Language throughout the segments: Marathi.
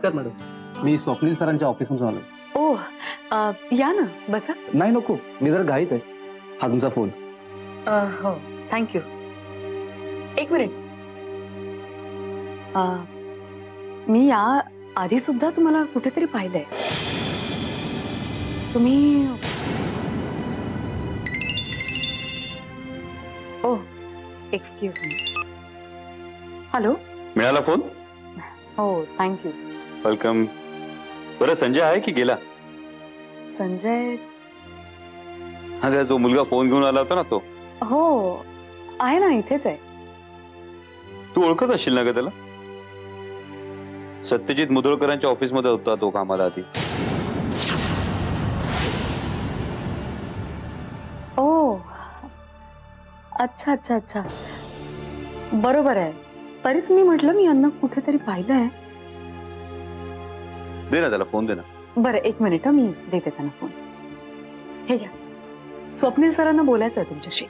नमस्कार मॅडम, मी स्वप्नील सरांच्या ऑफिसमधून आलो. ओ या ना, बसा. नाही नको, मी जर घाईत आहे. हा तुमचा फोन. हो, थँक्यू. एक मिनिट. मी या आधी सुद्धा तुम्हाला कुठेतरी पाहिलंय. तुम्ही ओ एक्सक्यूज मी. हॅलो. मिळाला फोन? हो, थँक्यू. वेलकम. बरं, संजय आहे की गेला? संजय? हा काय, जो मुलगा फोन घेऊन आला होता ना तो? हो आहे ना, इथेच आहे. तू ओळखत असशील ना ग त्याला? सत्यजित मुधोळकरांच्या ऑफिसमध्ये होता तो कामाला आधी. ओ अच्छा अच्छा अच्छा, बरोबर आहे. तरीच मी म्हटलं मी यांना कुठेतरी पाहिलंय. दे ना त्याला फोन, दे ना. बरं, एक मिनिट, मी देते त्यांना फोन. हे घ्या. स्वप्नील सरांना बोलायचं आहे तुमच्याशी.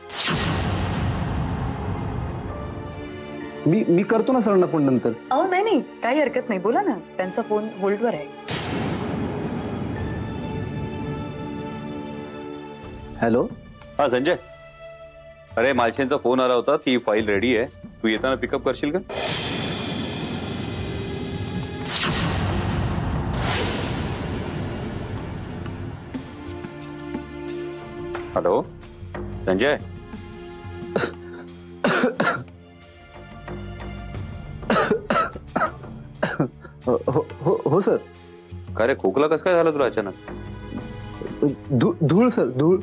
मी करतो ना सरांना फोन नंतर. नाही नाही, काही हरकत नाही, बोला ना. त्यांचा फोन होल्डवर आहे. हॅलो. हा संजय, अरे मालशेंचा फोन आला होता, ती फाईल रेडी आहे, तू येताना पिकअप करशील का? हॅलो संजय. हो सर. काय रे, खोकला कसं काय झाला तुला अचानक? धूळ सर, धूळ.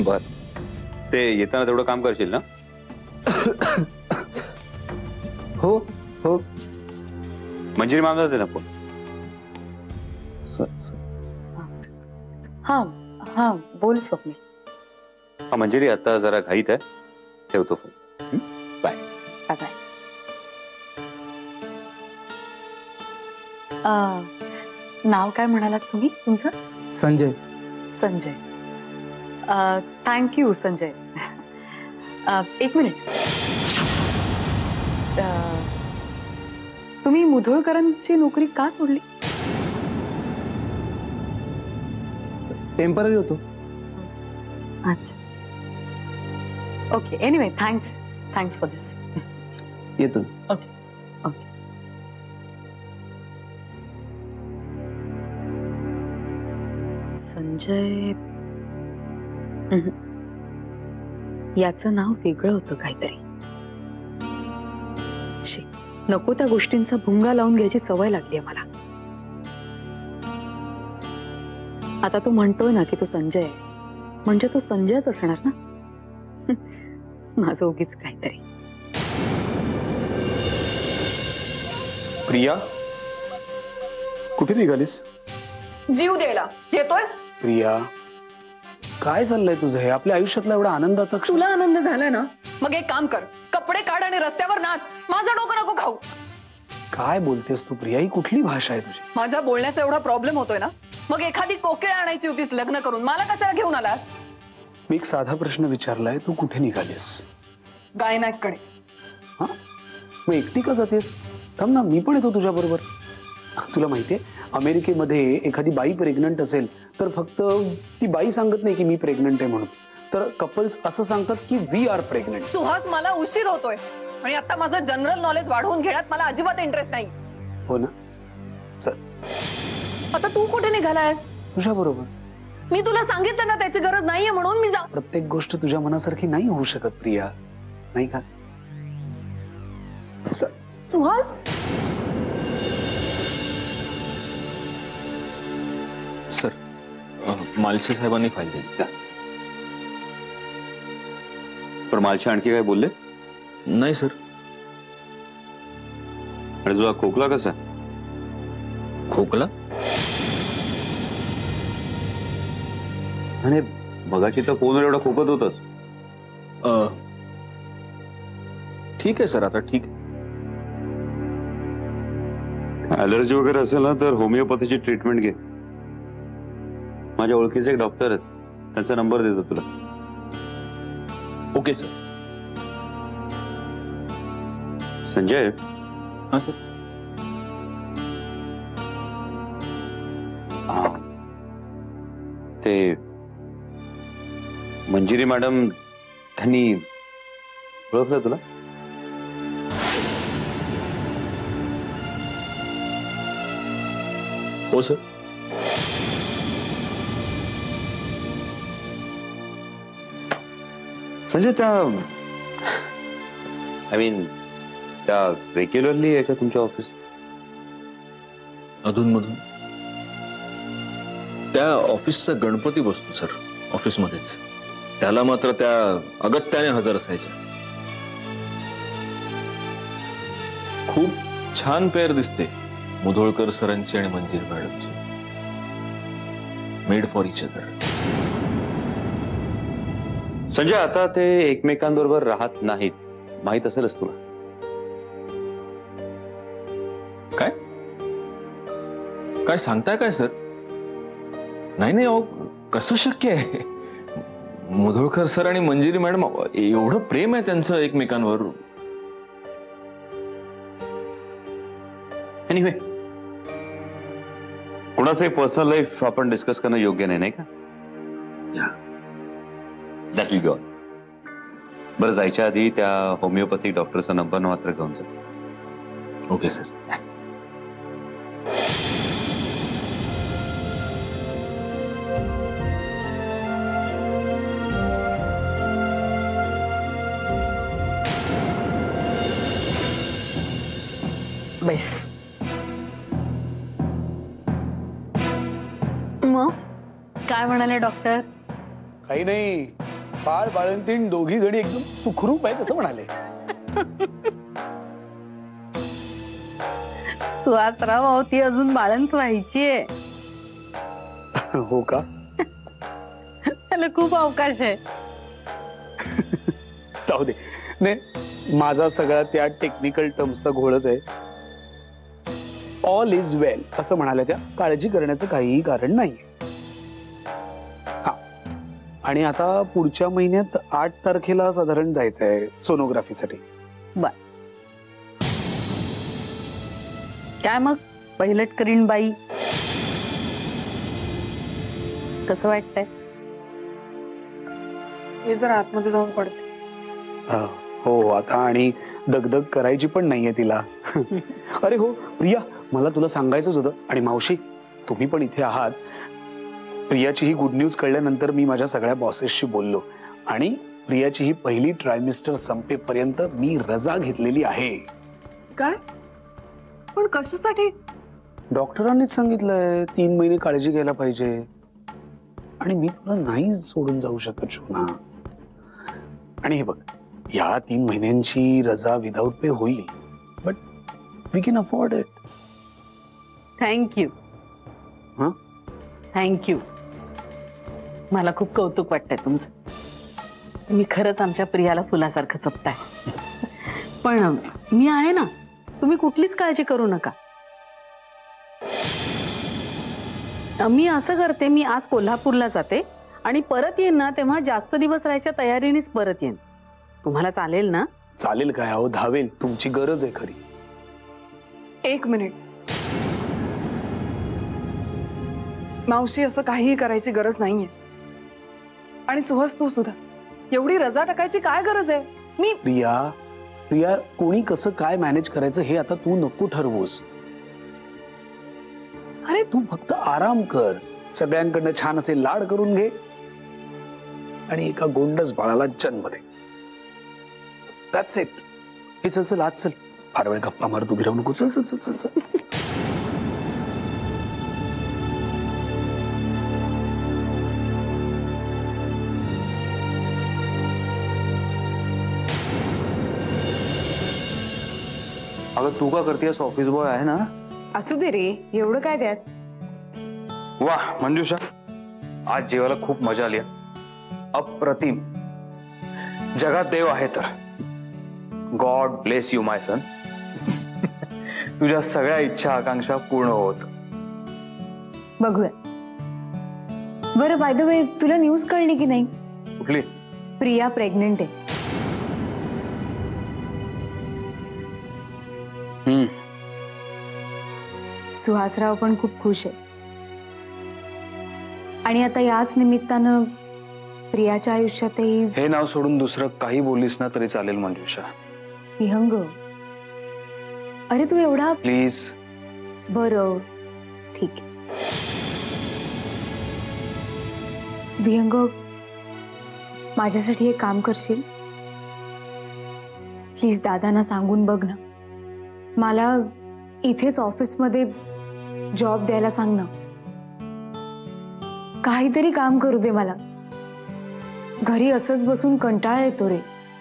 बर, ते येताना तेवढं काम करशील ना? हो हो. मंजिरी मामला दे ना फोन. हा हा, बोल स्वप्नील. हा मंजिरी, आता जरा घाईत आहे, ठेवतो फोन. Bye bye. नाव काय म्हणालात तुम्ही तुमचं? संजय. संजय. थँक्यू संजय. एक मिनिट. तुम्ही मुधोळकरांची नोकरी का सोडली? टेम्पररी होतो. अच्छा, okay. Anyway, thanks for this. येतो. Okay okay. संजय. याचं नाव वेगळं होतं काहीतरी. नको त्या गोष्टींचा भुंगा लावून घ्यायची सवय लागली आहे मला. आता तू म्हणतोय ना की तो संजय आहे, म्हणजे तो संजयच असणार ना. माझं उगीच काहीतरी. प्रिया, कुठे निघालीस? जीव द्यायला येतोय. प्रिया, काय चाललंय तुझं? हे आपल्या आयुष्यातला एवढा आनंदाचा क्षण. तुला आनंद झालाय ना, मग एक काम कर, कपडे काढ आणि रस्त्यावर नाच. माझं डोकं नको खाऊ. काय बोलतेस तू प्रिया? ही कुठली भाषा आहे तुझी? माझ्या बोलण्याचा एवढा प्रॉब्लेम होतोय ना, मग एखादी कोकिळ आणायची होतीस लग्न करून, मला कशाला घेऊन आलास? मी एक साधा प्रश्न विचारलाय, तू कुठे निघालीस? गायनाकडे. हा, मग एकटी का जातेस? थांब ना, मी पण येतो तुझ्या बरोबर. तुला माहितीये, अमेरिकेमध्ये एखादी बाई प्रेग्नंट असेल तर फक्त ती बाई सांगत नाही की मी प्रेग्नंट आहे म्हणून, तर कपल्स असं सांगतात की वी आर प्रेग्नंट. सुहास, मला उशीर होतोय आणि आता माझं जनरल नॉलेज वाढवून घेण्यात मला अजिबात इंटरेस्ट नाही. हो ना, चल. आता तू कुठे निघालाय? तुझ्या बरोबर. मी तुला सांगितलं ना त्याची गरज नाहीये म्हणून. मी जा. प्रत्येक गोष्ट तुझ्या मनासारखी नाही होऊ शकत प्रिया, नाही का? सुहास. सर, मालशे साहेबांनी फाईल दिली. पण मालशे आणखी काय बोलले? नाही सर. आणि तुझा खोकला कसा? खोकला? आणि मगाशी तर फोनवर एवढा खोकत होतास. ठीक आहे सर, आता ठीक आहे. ॲलर्जी वगैरे असेल ना तर होमिओपॅथीची ट्रीटमेंट घे. माझ्या ओळखीचे एक डॉक्टर आहेत, त्यांचा नंबर देतो तुला. Okay sir. संजय, हां सर. हा ते मंजिरी मॅडम त्यांनी ओळखलं तुला? हो सर. संजय त्या आय मीन त्या रेग्युलरली आहे का तुमच्या ऑफिस? अधूनमधून त्या ऑफिसचा गणपती बसतो सर ऑफिसमध्येच. त्याला मात्र त्या अगत्याने हजर असायच्या. खूप छान पेअर दिसते मुधोळकर सरांची आणि मंजिरी मॅडमची. Made for each other. Sanjay आता ते एकमेकांबरोबर राहत नाहीत, माहित असेलच तुला. काय काय सांगताय काय सर? नाही नाही, अहो कसं शक्य आहे? मुधोळकर सर आणि मंजिरी मॅडम एवढं प्रेम आहे त्यांचं एकमेकांवर. एनिवे कुणाचे पर्सनल लाईफ आपण डिस्कस करणं योग्य नाही, नाही का? That will go. बरं, जायच्या आधी त्या होमिओपॅथिक डॉक्टरचा नंबर मात्र घेऊन जा. Okay sir. बेस. मग काय म्हणाले डॉक्टर? काही नाही, बाळ बाळंतीण दोघी जणी एकदम सुखरूप आहेत असं म्हणाले. सुहासराव, अहो ती अजून बाळंत व्हायचीये. हो का? त्याला खूप अवकाश आहे. जाऊ दे. नाही, माझा सगळा त्या टेक्निकल टर्म्सचा घोळच आहे. ऑल इज वेल असं म्हणाल्या त्या. काळजी करण्याचं काहीही कारण नाही. हा, आणि आता पुढच्या महिन्यात 8 तारखेला साधारण जायचंय सोनोग्राफीसाठी. बर. काय मग पहिलट करीन बाई? कसं वाटतंय? मी जर आतमध्ये जाऊन पडते. हो, आता आणि दगदग करायची पण नाहीये तिला. अरे हो प्रिया, मला तुला सांगायचंच होतं. आणि मावशी, तुम्ही पण इथे आहात. प्रियाची ही गुड न्यूज कळल्यानंतर मी माझ्या सगळ्या बॉसेसशी बोललो आणि प्रियाची ही पहिली ट्रायमिस्टर संपेपर्यंत मी रजा घेतलेली आहे. काय? पण कशासाठी? डॉक्टरांनीच सांगितलंय 3 महिने काळजी घ्यायला पाहिजे. आणि मी तुला नाही सोडून जाऊ शकत शोना. आणि हे बघ, या 3 महिन्यांची रजा विदाऊट पे होईल, but we can afford it. Thank you. Thank you. मला खूप कौतुक वाटतंय तुमचं. तुम्ही खरंच आमच्या प्रियाला फुलासारखं जपताय. पण मी आहे ना, तुम्ही कुठलीच काळजी करू नका. मी असं करते, मी आज कोल्हापूरला जाते आणि परत येईन ना तेव्हा जास्त दिवस राहायच्या तयारीनेच परत येईन. तुम्हाला चालेल ना? चालेल काय, अहो धावेल. तुमची गरज आहे खरी. 1 मिनिट. मावशी, असं काहीही करायची गरज नाहीये. आणि सुहास, तू सुद्धा एवढी रजा टाकायची काय गरज आहे? मी प्रिया, कोणी कसं काय मॅनेज करायचं हे आता तू नको ठरवूस. अरे तू फक्त आराम कर, सगळ्यांकडनं छान असे लाड करून घे आणि एका गोंडस बाळाला जन्म दे. That's it. हे चल चल, आज चल. फार वेळ गप्पा मारत उभी राहू नको. चल चल चल चल चल. अगं तू का करतेस? ऑफिस बॉय आहे ना. असू दे रे, एवढं काय त्यात? वाह मंजुषा, आज जेवायला खूप मजा आली. अप्रतिम. जगात देव आहे तर. God bless you my son. तुझ्या सगळ्या इच्छा आकांक्षा पूर्ण होत. बघूया. बरं, बाय द वे, तुला न्यूज कळली की नाही? कुठली? प्रिया प्रेग्नेंट आहे. सुहासराव पण खूप खुश आहे. आणि आता याच निमित्तानं प्रियाच्या आयुष्यातही हे नाव सोडून दुसरं काही बोललीस ना तरी चालेल मंजुषा. विहंग. अरे तू एवढा प्लीज. बरं ठीक आहे. विहंग, माझ्यासाठी एक काम करशील प्लीज? दादांना सांगून बघ ना, मला इथेच ऑफिसमध्ये जॉब द्यायला सांग ना. काहीतरी काम करू दे मला. घरी असंच बसून कंटाळा येतो रे.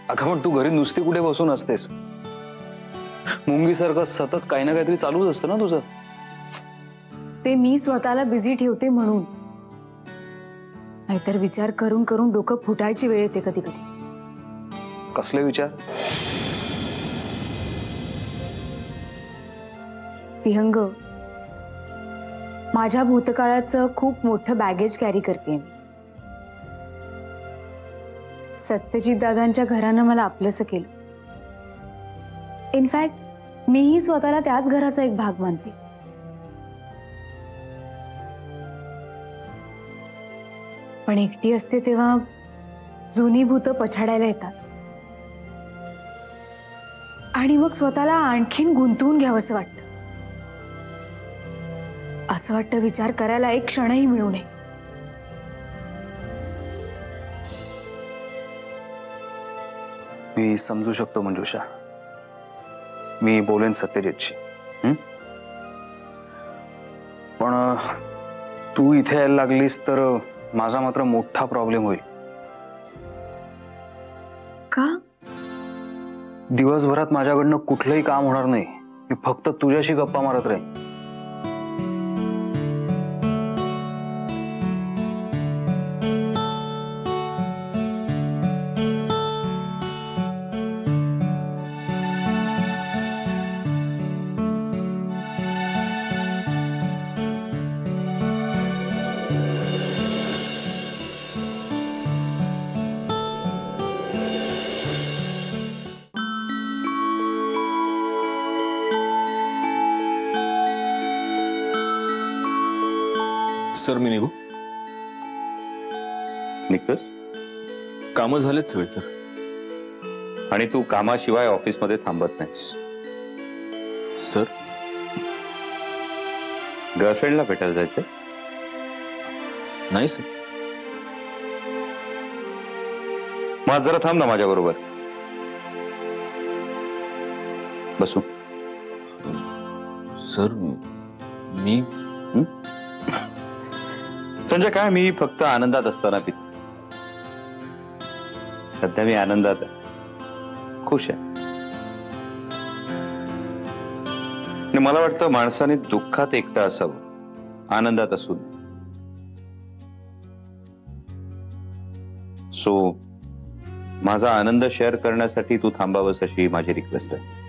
अगं पण तू घरी नुसती कुठे बसून असतेस? मुंगीसारखं सतत काही ना काहीतरी चालूच असतं ना तुझं. ते मी स्वतःला बिझी ठेवते म्हणून, नाहीतर विचार करून करून डोकं फुटायची वेळ येते कधी कधी. कसले विचार? विहंग, माझ्या भूतकाळाचं खूप मोठं बॅगेज कॅरी करते मी. सत्यजित दादांच्या घरानं मला आपलंसं केलं. इनफॅक्ट मीही स्वतःला त्याच घराचा एक भाग मानते. पण एकटी असते तेव्हा जुनी भूतं पछाडायला येतात आणि मग स्वतःला आणखीन गुंतवून घ्यावंसं वाटतं. असं वाटतं विचार करायला एक क्षणही मिळू नये. मी समजू शकतो मंजुषा. मी बोलेन सत्यजितशी. पण तू इथे यायला लागलीस तर माझा मात्र मोठा प्रॉब्लेम होईल. का? दिवसभरात माझ्याकडनं कुठलंही काम होणार नाही. मी फक्त तुझ्याशी गप्पा मारत राहीन. सर मी निघू? निघतोस? कामं झालेत सगळे सर. आणि तू कामाशिवाय ऑफिसमध्ये थांबत नाहीस. सर गर्लफ्रेंडला भेटायला जायचंय? नाही सर. मग आज जरा थांब ना माझ्या बरोबर. बसू. सर मी संजय काय मी फक्त आनंदात असताना पितो. सध्या मी आनंदात आहे, खुश आहे. आणि मला वाटतं माणसाने दुःखात एकटं असावं, आनंदात असून. सो माझा आनंद शेअर करण्यासाठी तू थांबावंस अशी माझी रिक्वेस्ट आहे.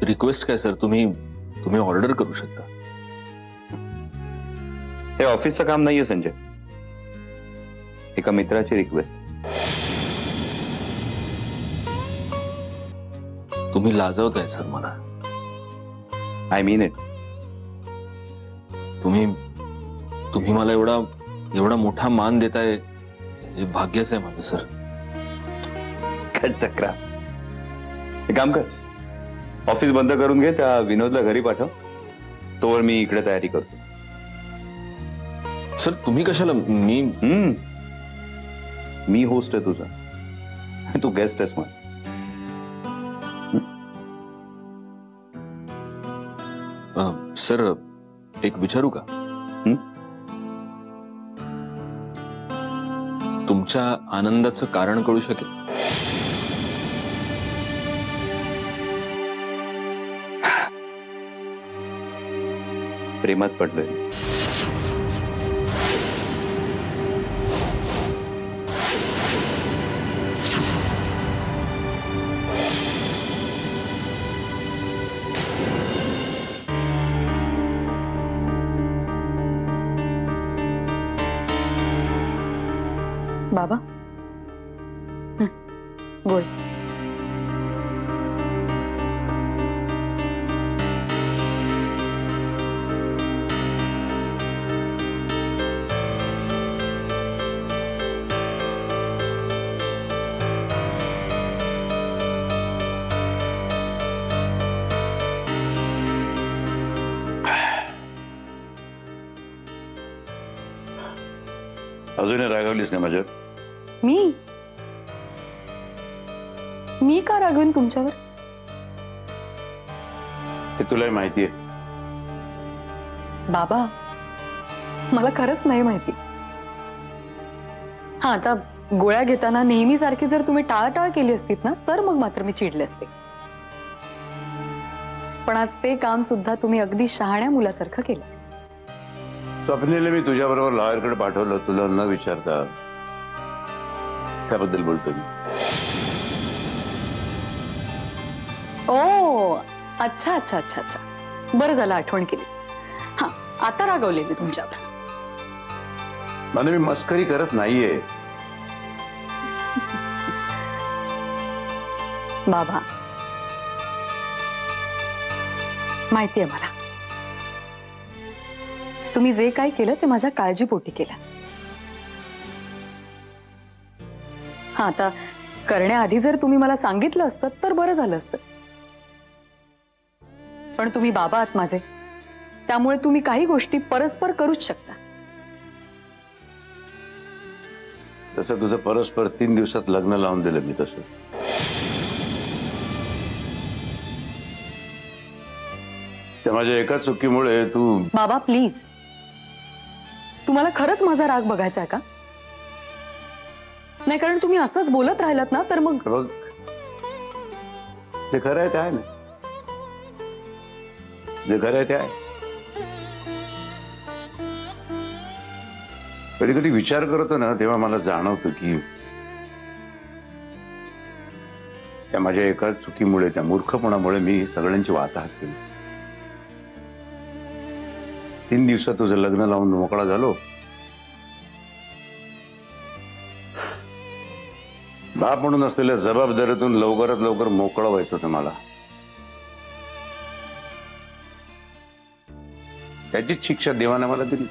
रिक्वेस्ट काय सर? तुम्ही ऑर्डर करू शकता. हे ऑफिसचं काम नाहीये संजय, एका मित्राची रिक्वेस्ट. तुम्ही लाजवताय सर मला. I mean it. तुम्ही मला एवढा मोठा मान देताय, हे भाग्यच आहे माझं सर. काय चक्रा. हे काम कर, ऑफिस बंद करून घे, त्या विनोदला घरी पाठव. तोवर मी इकडे तयारी करतो. सर तुम्ही कशाला? मी होस्ट आहे तुझा, तू गेस्ट आहेस माझा. सर एक विचारू का? तुमच्या आनंदाचं कारण कळू शकेल? प्रेमात पडलोय. बाबा बोल. अजूनही रागावलीस ना माझ्यावर? मी का रागवेन तुमच्यावर? ते तुलाही माहितीये. बाबा, मला खरंच नाही माहिती. हा, आता गोळ्या घेताना नेहमी सारखी जर तुम्ही टाळाटाळ केली असतीत ना, तर मग मात्र मी चिडले असते. पण आज ते काम सुद्धा तुम्ही अगदी शहाण्या मुलासारखं केलं. स्वप्नीला मी तुझ्याबरोबर लॉयरकडे पाठवलं तुला न विचारता. त्याबद्दल बोलतो मी. ओ, अच्छा अच्छा अच्छा अच्छा, बरं झालं आठवण केली. हा, आता रागवले मी तुमच्यावर. म्हणजे मी मस्करी करत नाहीये. बाबा, माहितीये मला तुम्ही जे काही केलं ते माझ्या काळजीपोटी केलं. हा, आता करण्याआधी जर तुम्ही मला सांगितलं असतं तर बरं झालं असतं. पण तुम्ही बाबा आहात माझे, त्यामुळे तुम्ही काही गोष्टी परस्पर करूच शकता. तसं तुझं परस्पर 3 दिवसात लग्न लावून दिलं मी. तसं त्या माझ्या एका चुकीमुळे तू. बाबा प्लीज, तुम्हाला खरंच माझा राग बघायचा आहे का? नाही, कारण तुम्ही असंच बोलत राहिलात ना तर मग. बघ, जे खरं आहे ते आहे ना. जे खरं आहे ते आहे. कधी कधी विचार करतो ना तेव्हा मला जाणवतं की त्या माझ्या एका चुकीमुळे, त्या मूर्खपणामुळे मी सगळ्यांची वाताहत केली. 3 दिवसात तुझं लग्न लावून मोकळा झालो. बाप म्हणून असलेल्या जबाबदारीतून लवकरात लवकर मोकळं व्हायचं होतं मला. त्याचीच शिक्षा देवाने मला दिली.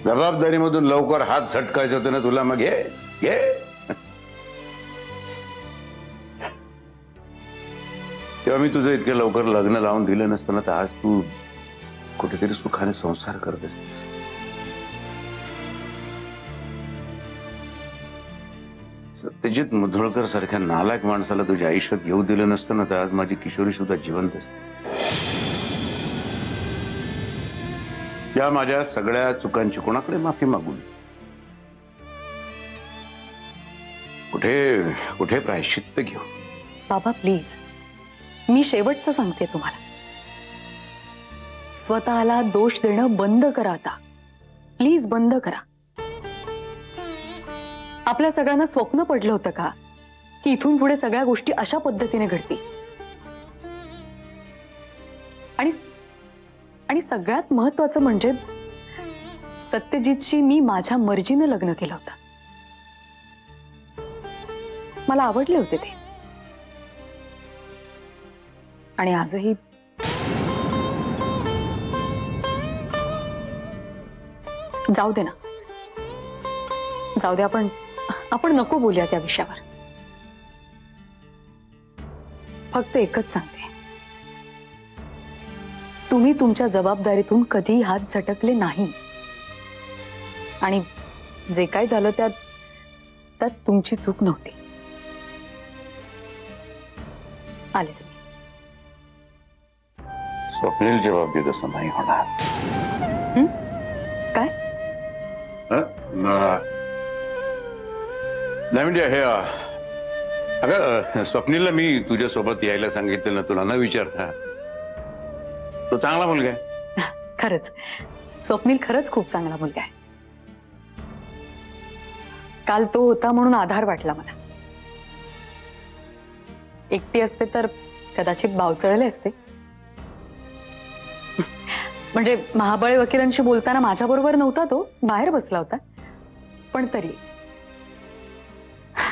जबाबदारीमधून लवकर हात झटकायचं होतं ना तुला. मग घे. तेव्हा मी तुझं इतक्या लवकर लग्न लावून दिलं नसतं ना तर आज तू कुठेतरी सुखाने संसार करत असतेस. सत्यजित मुधोळकर सारख्या नालायक माणसाला तुझ्या आयुष्यात येऊ दिलं नसतं ना तर आज माझी किशोरी सुद्धा जिवंत असते. या माझ्या सगळ्या चुकांची कोणाकडे माफी मागून कुठे प्रायश्चित्त घेऊ. बाबा प्लीज, मी शेवटचं सांगते तुम्हाला, स्वतःला दोष देणं बंद करा आता. प्लीज बंद करा. आपल्या सगळ्यांना स्वप्न पडलं होतं का की इथून पुढे सगळ्या गोष्टी अशा पद्धतीने घडतील? आणि सगळ्यात महत्वाचं म्हणजे सत्यजितशी मी माझ्या मर्जीने लग्न केलं होतं. मला आवडले होते ते. आणि आजही जाऊ दे ना, जाऊ दे. आपण नको बोलूया त्या विषयावर. फक्त एकच सांगते, तुम्ही तुमच्या जबाबदारीतून कधी हात झटकले नाही. आणि जे काय झालं त्यात तुमची चूक नव्हती. आलेच मी. स्वप्नीलच्या बाबतीत असं नाही होणार. काय? नाही म्हणजे हे अगं, स्वप्नीलला मी तुझ्यासोबत यायला सांगितलं ना तुला न विचारता. तो चांगला मुलगा आहे. खरंच स्वप्नील खरंच खूप चांगला मुलगा आहे. काल तो होता म्हणून आधार वाटला मला. एकटी असते तर कदाचित बावचळले असते. म्हणजे महाबळे वकिलांशी बोलताना माझ्या बरोबर नव्हता, तो बाहेर बसला होता. पण तरी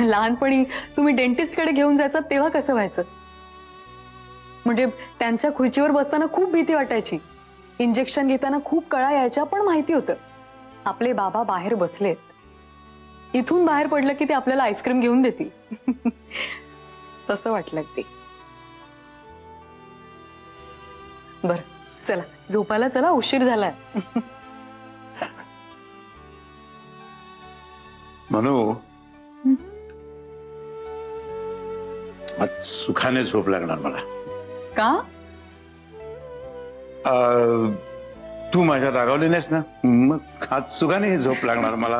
लहानपणी तुम्ही डेंटिस्टकडे घेऊन जायचा तेव्हा कसं व्हायचं? म्हणजे त्यांच्या खुर्चीवर बसताना खूप भीती वाटायची. इंजेक्शन घेताना खूप कळा यायच्या. पण माहिती होतं आपले बाबा बाहेर बसलेत. इथून बाहेर पडलं की ते आपल्याला आईस्क्रीम घेऊन देतील. तसं वाटलं ते. बरं चला झोपायला चला, उशीर झालाय. म्हणू आज सुखाने झोप लागणार मला. का? तू माझ्या रागावली नाहीस ना, मग आज सुखाने झोप लागणार मला.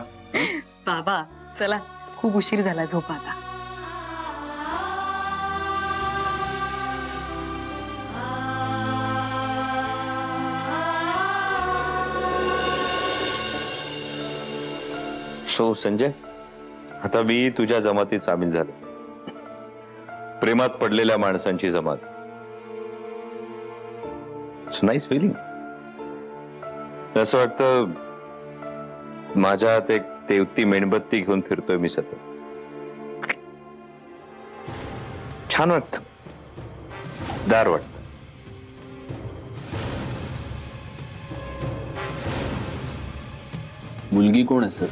बाबा चला, खूप उशीर झाला, झोपा आता. सो संजय, आता मी तुझ्या जमातीत सामील झालो. प्रेमात पडलेल्या माणसांची जमात. It's nice feeling. असं वाटतं माझ्यात एक तेवती मेणबत्ती घेऊन फिरतोय मी सतत. छान वाटत, दार वाटत. मुलगी कोण आहे सर?